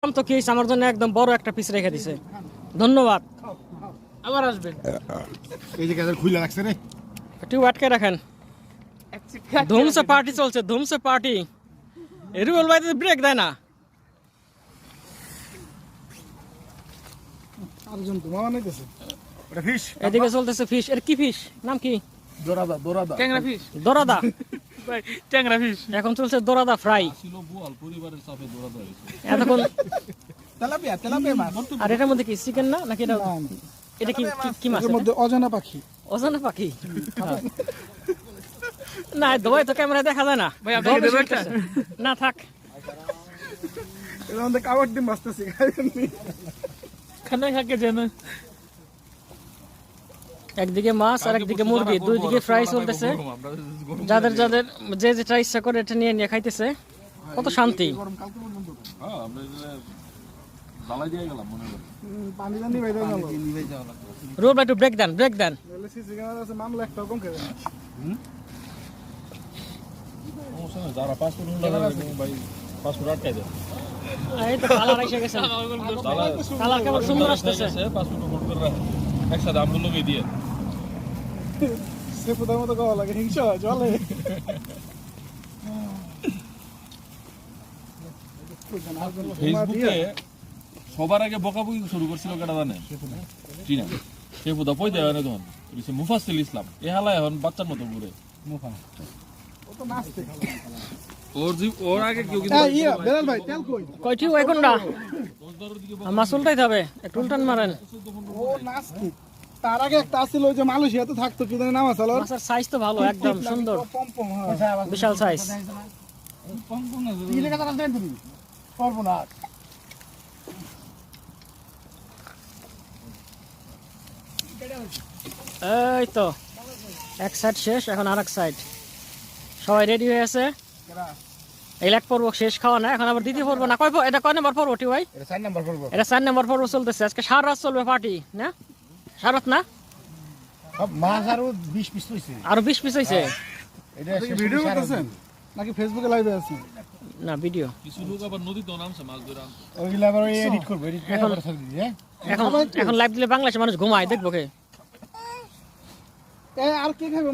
তো কি আমার জন্য একদম বড় একটা পিস রেখে দিছে। ধন্যবাদ। আবার আসবেন। এই যে গাজর খুলে রাখছে রে, একটু আটকে রাখেন। ধুমসে পার্টি চলছে, ধুমসে পার্টি। রুবেল ভাই তো ব্রেক দেয় না। আরেকজন তো মামা নাইতেছে ওটা ফিশ। এদিকে চলতেছে ফিশ। এর কি ফিশ? নাম কি? দোরাদা দোরাদা ট্যাংরা ফিশ দোরাদা। ভাই, ট্যাংরা ফিশ এখন চলছে দোরাদা ফ্রাই। এতক্ষণ তেলাপিয়া তেলাপিয়া মাছ। আর এটার মধ্যে কি চিকেন না নাকি এটা? এটা কি কি মাছ? এর মধ্যে অজানা পাখি। অজানা পাখি। না দোয়াই তো ক্যামেরায় দেখা যায় না। ভাই, আপনি খেতে পারছেন? না থাক। এর মধ্যে কাবাড ডিম বাজতেছে। খানা খাকে যেন একদিকে মাছ আর একদিকে মুরগি, দুই দিকে ফ্রাই চলতেছে। যাদের যাদের যে যেটা ইচ্ছা করে এটা নিয়ে নিয়ে খাইতেছে। কত শান্তি। গরম কালকে পর্যন্ত। পানি জানি বাইরে গেল। রুবেল ভাই একটু ব্রেক দেন, ব্রেক দেন। বলে সিসি ক্যামেরা আছে, মামলা একটা কম করে দেন। এই তো কালার এসে গেছে। কালার কেমন সুন্দর আসতেছে। একসাথে আমরা লোকে দিয়ে সেফুদার মতো খাওয়া লাগে, হিংসা হয়, চলে। ফেসবুকে সবার আগে বকাবকি শুরু করছিল কেটা জানে চীনা সেফুদা পই দেয় না তখন মুফাসিল ইসলাম এ হালা এখন বাচ্চার মতো ঘুরে ও তো নাচতে। ওর আগে কেউ ইয়া বেলাল ভাই তেল কই? কয়টি এখন না মাছ উল্টাইতে হবে, একটু উল্টান মারেন। ও নাচতে। তার আগে একটা আছিল ওই যে মালয়েশিয়াতে থাকতো, কি জানি নাম আছে ওর? মাছের সাইজ তো ভালো, একদম সুন্দর, পমপম, হ্যাঁ। বিশাল সাইজ। কি লেখা থাকতে তুমি? সর্বনাশ। এই তো এক সাইড শেষ, এখন আর এক সাইড। সবাই রেডি হয়ে আছে। এই এক পর্ব শেষ খাওয়া না, এখন আবার দ্বিতীয় পর্ব না। এটা কয় নম্বর পর্ব ভাই? এটা 4 নাম্বার পর্ব। এটা 4 নম্বর পর্ব চলতেছে। আজকে সারা রাত চলবে পার্টি না? সারা রাত না, সব মাছ আরো 20 পিস হইছে। আরো 20 পিস হইছে। এটা ভিডিও করতেছেন নাকি ফেসবুকে লাইভে আছেন? না ভিডিও। কিছু লোক আবার নদীতে নামছে মাছ ধরে আনছে। ওইগুলা আবার এডিট করব, এডিট করে আবার ছাড় দিই। হ্যাঁ এখন লাইভ দিলে বাংলাদেশের মানুষ ঘুমায়, দেখবো কে? আর কে খাবে?